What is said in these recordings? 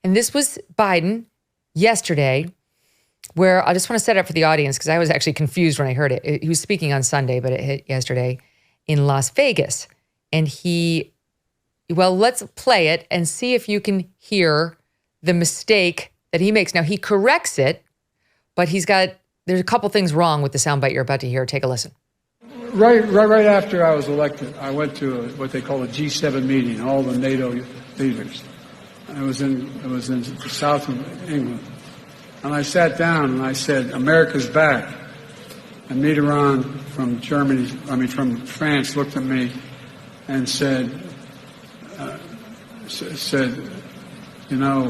And this was Biden yesterday, where I just want to set it up for the audience because I was actually confused when I heard it. He was speaking on Sunday, but it hit yesterday in Las Vegas. And let's play it and see if you can hear the mistake that he makes. Now, he corrects it, but there's a couple things wrong with the soundbite you're about to hear. Take a listen. Right after I was elected, I went to what they call a G7 meeting, all the NATO leaders. It was in the south of England. And I sat down and I said, America's back. And Mitterrand from France looked at me and said, you know,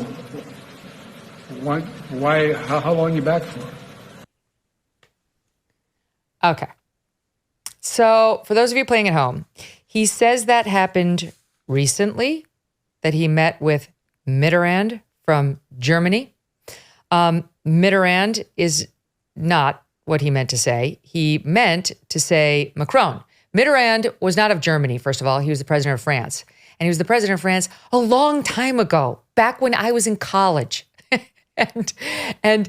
why, how long are you back for? Okay. So for those of you playing at home, he says that happened recently, that he met with Mitterrand from Germany. Mitterrand is not what he meant to say. He meant to say Macron. Mitterrand was not of Germany, first of all. He was the president of France. And he was the president of France a long time ago, back when I was in college. and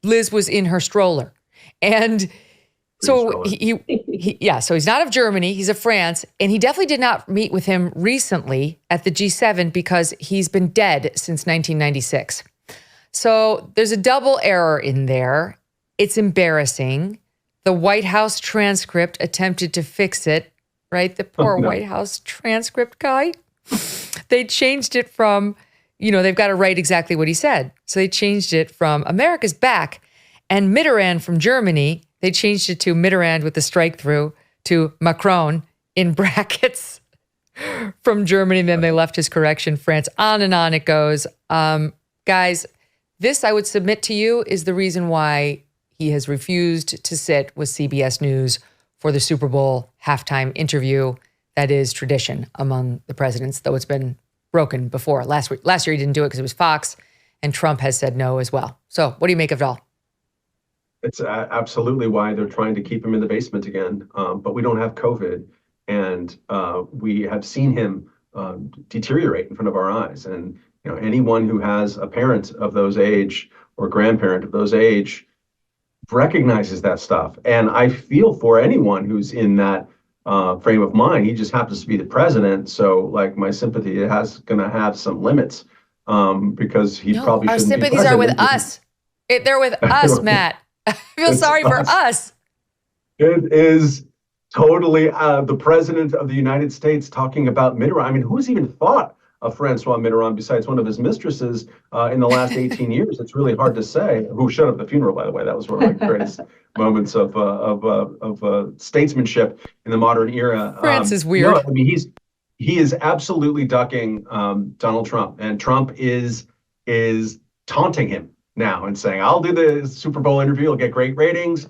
Liz was in her stroller. And so so he's not of Germany, he's of France, and he definitely did not meet with him recently at the G7 because he's been dead since 1996. So there's a double error in there. It's embarrassing. The White House transcript attempted to fix it, right? The poor White House transcript guy. They changed it from, they've got to write exactly what he said. So they changed it from America's back and Mitterrand from Germany. They changed it to Mitterrand with the strike through to Macron in brackets from Germany. And then they left his correction, France. On and on it goes. Guys, this I would submit to you is the reason why he has refused to sit with CBS News for the Super Bowl halftime interview. That is tradition among the presidents, though it's been broken before. Last year he didn't do it because it was Fox, and Trump has said no as well. So what do you make of it all? It's absolutely why they're trying to keep him in the basement again. But we don't have COVID, and we have seen him deteriorate in front of our eyes. And anyone who has a parent of those age or grandparent of those age recognizes that stuff. And I feel for anyone who's in that frame of mind. He just happens to be the president, so like my sympathy going to have some limits because he probably shouldn't be president. Our sympathies are with us. They're with us, Matt. I feel sorry for us. It is totally the president of the United States talking about Mitterrand. I mean, who's even thought of Francois Mitterrand besides one of his mistresses in the last 18 years? It's really hard to say. Who showed up at the funeral, by the way. That was one of the greatest moments of statesmanship in the modern era. France is weird. No, I mean, he is absolutely ducking Donald Trump, and Trump is taunting him now and saying, I'll do the Super Bowl interview, he'll get great ratings,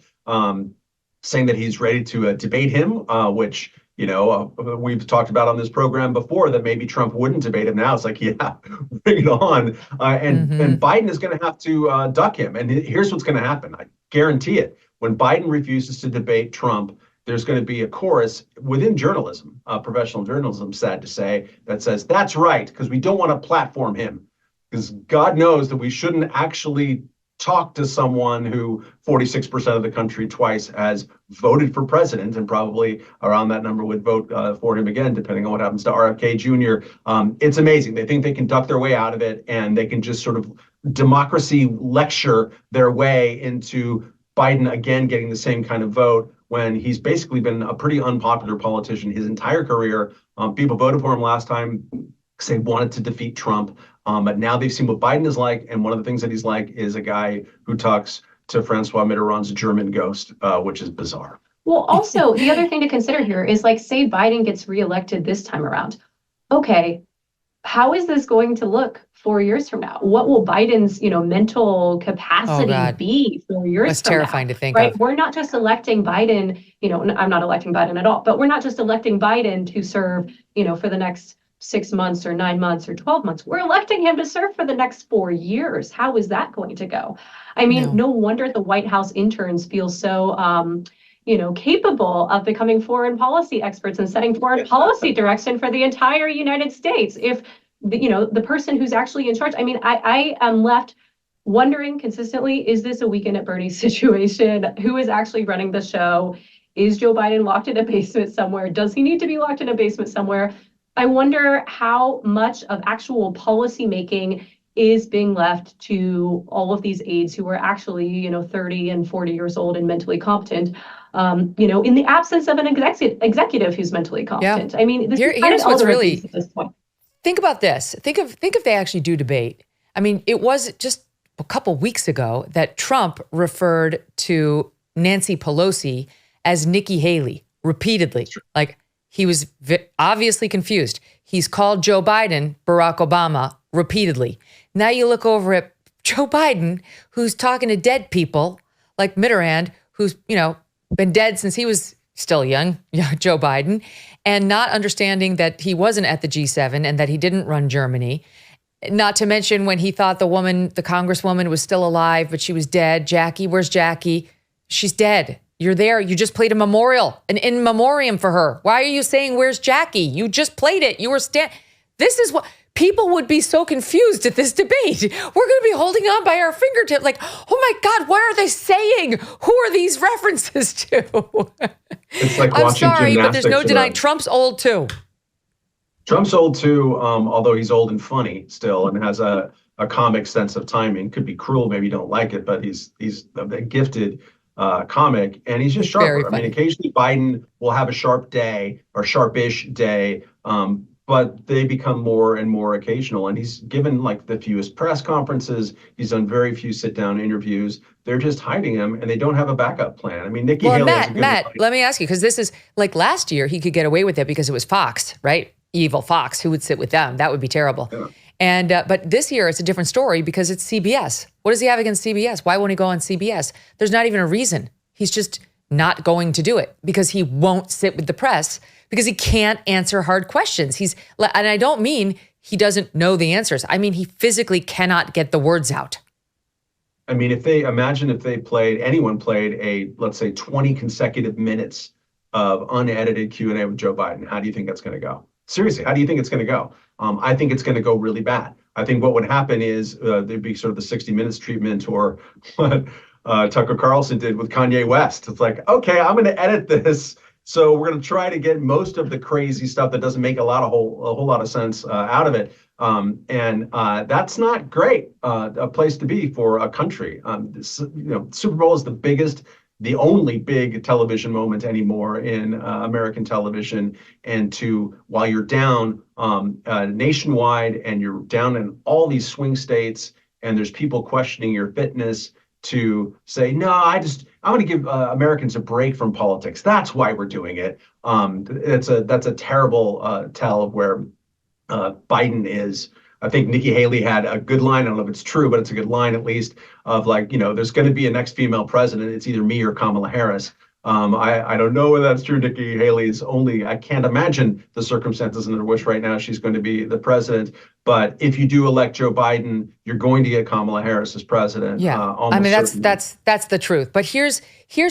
saying that he's ready to debate him, which, we've talked about on this program before that maybe Trump wouldn't debate him. Now it's like, yeah, bring it on. And Biden is going to have to duck him. And here's what's going to happen. I guarantee it. When Biden refuses to debate Trump, there's going to be a chorus within journalism, professional journalism, sad to say, that says, that's right, because we don't want to platform him. Because God knows that we shouldn't actually talk to someone who 46% of the country twice has voted for president, and probably around that number would vote for him again, depending on what happens to RFK Jr. It's amazing. They think they can duck their way out of it, and they can just sort of democracy lecture their way into Biden again getting the same kind of vote when he's basically been a pretty unpopular politician his entire career. People voted for him last time because they wanted to defeat Trump. But now they've seen what Biden is like, and one of the things that he's like is a guy who talks to Francois Mitterrand's German ghost, which is bizarre. Well, also, the other thing to consider here is, like, say Biden gets reelected this time around. Okay, how is this going to look 4 years from now? What will Biden's, mental capacity be 4 years from now? That's terrifying to think of. We're not just electing Biden, I'm not electing Biden at all, but we're not just electing Biden to serve, for the next 6 months or 9 months or 12 months. We're electing him to serve for the next 4 years. How is that going to go? I mean, no wonder the White House interns feel so, capable of becoming foreign policy experts and setting foreign policy direction for the entire United States. If the person who's actually in charge. I mean, I am left wondering consistently, is this a Weekend at Bernie's situation? Who is actually running the show? Is Joe Biden locked in a basement somewhere? Does he need to be locked in a basement somewhere? I wonder how much of actual policy making is being left to all of these aides who are actually, 30 and 40 years old and mentally competent, in the absence of an executive who's mentally competent. Yeah. I mean, this is here's what's really, at this point. Think about this. Think if they actually do debate. I mean, it was just a couple weeks ago that Trump referred to Nancy Pelosi as Nikki Haley repeatedly. Like, he was obviously confused. He's called Joe Biden Barack Obama repeatedly. Now you look over at Joe Biden, who's talking to dead people like Mitterrand, who's, been dead since he was still young, Joe Biden, and not understanding that he wasn't at the G7 and that he didn't run Germany. Not to mention when he thought the congresswoman was still alive, but she was dead. Jackie, where's Jackie? She's dead. You're there. You just played a memorial, an in memoriam for her. Why are you saying, where's Jackie? You just played it. You were This is what people would be so confused at this debate. We're going to be holding on by our fingertip like, oh my God, what are they saying? Who are these references to? It's like I'm sorry, but there's no gymnastics denying Trump's old too. Trump's old too, although he's old and funny still and has a comic sense of timing. Could be cruel, maybe you don't like it, but he's a gifted comic, and he's just sharper. I mean, occasionally Biden will have a sharp day or sharpish day, but they become more and more occasional. And he's given like the fewest press conferences. He's done very few sit-down interviews. They're just hiding him, and they don't have a backup plan. I mean, Nikki Haley. Matt, let me ask you, because this is like last year he could get away with it because it was Fox, right? Evil Fox. Who would sit with them? That would be terrible. Yeah. And but this year it's a different story because it's CBS. What does he have against CBS? Why won't he go on CBS? There's not even a reason. He's just not going to do it because he won't sit with the press because he can't answer hard questions. And I don't mean he doesn't know the answers. I mean, he physically cannot get the words out. I mean, if anyone played let's say 20 consecutive minutes of unedited Q&A with Joe Biden, how do you think that's going to go? Seriously, how do you think it's going to go? I think it's going to go really bad. I think what would happen is there'd be sort of the 60 Minutes treatment, or what Tucker Carlson did with Kanye West. It's like, okay, I'm going to edit this. So we're going to try to get most of the crazy stuff that doesn't make a whole lot of sense out of it. And that's not great, a place to be for a country. Super Bowl is the only big television moment anymore in American television. And while you're down nationwide and you're down in all these swing states and there's people questioning your fitness, to say, no, I'm going to give Americans a break from politics. That's why we're doing it. That's a terrible tell of where Biden is. I think Nikki Haley had a good line. I don't know if it's true, but it's a good line at least of like, there's going to be a next female president. It's either me or Kamala Harris. I don't know whether that's true. Nikki Haley's I can't imagine the circumstances in which right now she's going to be the president. But if you do elect Joe Biden, you're going to get Kamala Harris as president. Yeah, I mean, that's the truth. But here's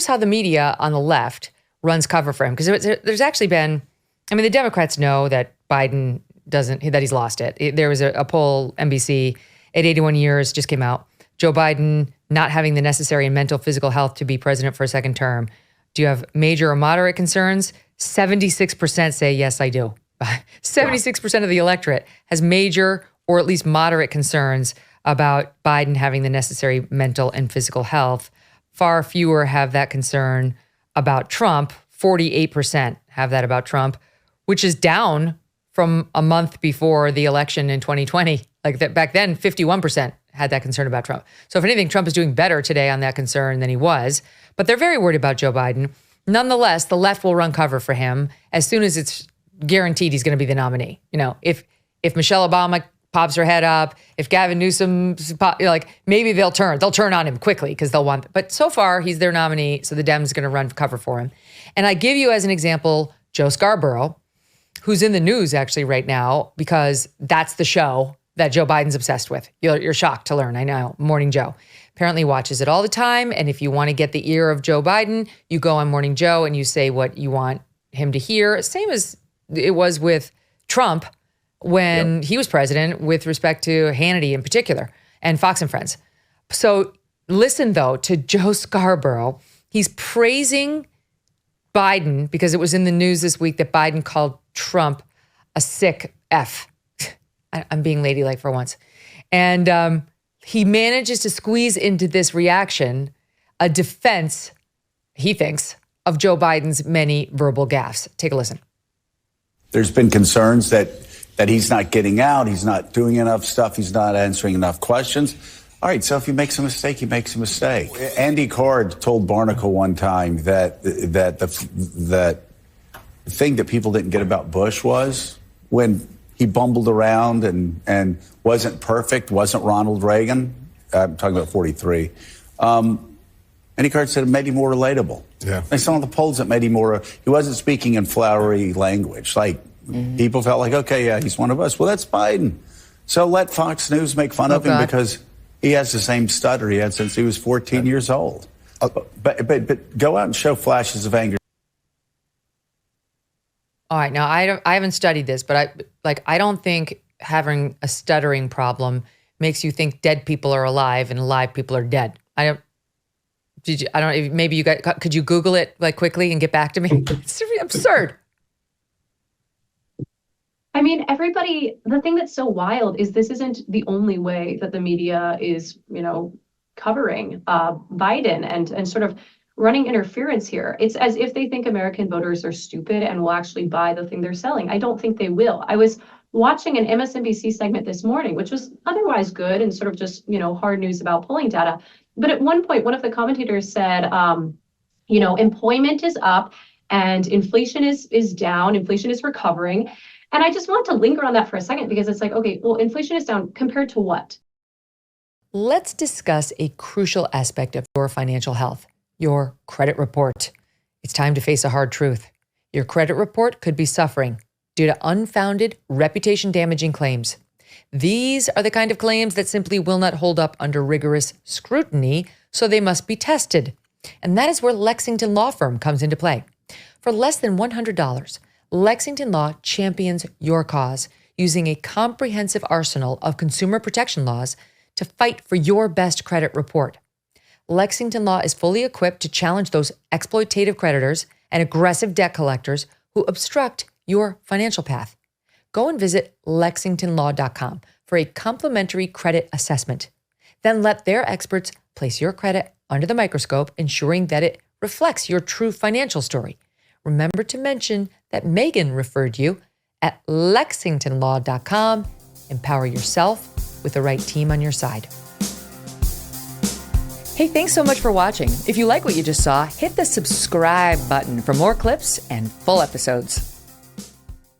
how the media on the left runs cover for him. Because there's actually been, the Democrats know that Biden that he's lost it. There was a poll, NBC, at 81 years, just came out. Joe Biden not having the necessary mental, physical health to be president for a second term. Do you have major or moderate concerns? 76% say, yes, I do. 76% of the electorate has major or at least moderate concerns about Biden having the necessary mental and physical health. Far fewer have that concern about Trump. 48% have that about Trump, which is down from a month before the election in 2020. Like that back then, 51% had that concern about Trump. So if anything, Trump is doing better today on that concern than he was. But they're very worried about Joe Biden. Nonetheless, the left will run cover for him as soon as it's guaranteed he's going to be the nominee. If Michelle Obama pops her head up, if Gavin Newsom, maybe they'll turn on him quickly because they'll want. But so far, he's their nominee, so the Dems are going to run cover for him. And I give you as an example Joe Scarborough, who's in the news actually right now because that's the show that Joe Biden's obsessed with. You're shocked to learn, I know. Morning Joe. Apparently watches it all the time. And if you want to get the ear of Joe Biden, you go on Morning Joe and you say what you want him to hear. Same as it was with Trump when he was president with respect to Hannity in particular and Fox and Friends. So listen, though, to Joe Scarborough. He's praising Biden because it was in the news this week that Biden called Trump a sick F. I'm being ladylike for once. And he manages to squeeze into this reaction a defense, he thinks, of Joe Biden's many verbal gaffes. Take a listen. There's been concerns that he's not getting out, he's not doing enough stuff, he's not answering enough questions. All right, so if he makes a mistake, he makes a mistake. Andy Card told Barnacle one time that the thing that people didn't get about Bush was when he bumbled around and wasn't perfect, wasn't Ronald Reagan. I'm talking about 43. Andy Card said it made him more relatable. Yeah. I saw the polls that made him more, he wasn't speaking in flowery language. Like, people felt like, okay, yeah, he's one of us. Well, that's Biden. So let Fox News make fun of him because he has the same stutter he had since he was 14 years old. But go out and show flashes of anger. All right, now I haven't studied this, but I don't think having a stuttering problem makes you think dead people are alive and alive people are dead. Maybe you guys, could you Google it like quickly and get back to me? It's absurd. I mean, the thing that's so wild is this isn't the only way that the media is, covering Biden and sort of running interference here. It's as if they think American voters are stupid and will actually buy the thing they're selling. I don't think they will. I was watching an MSNBC segment this morning, which was otherwise good and sort of just, hard news about polling data. But at one point, one of the commentators said, employment is up and inflation is down, inflation is recovering. And I just want to linger on that for a second because it's like, okay, well, inflation is down compared to what? Let's discuss a crucial aspect of your financial health, your credit report. It's time to face a hard truth. Your credit report could be suffering due to unfounded, reputation-damaging claims. These are the kind of claims that simply will not hold up under rigorous scrutiny, so they must be tested. And that is where Lexington Law Firm comes into play. For less than $100, Lexington Law champions your cause using a comprehensive arsenal of consumer protection laws to fight for your best credit report. Lexington Law is fully equipped to challenge those exploitative creditors and aggressive debt collectors who obstruct your financial path. Go and visit lexingtonlaw.com for a complimentary credit assessment. Then let their experts place your credit under the microscope, ensuring that it reflects your true financial story. Remember to mention that Megyn referred you at lexingtonlaw.com. Empower yourself with the right team on your side. Hey, thanks so much for watching. If you like what you just saw, hit the subscribe button for more clips and full episodes.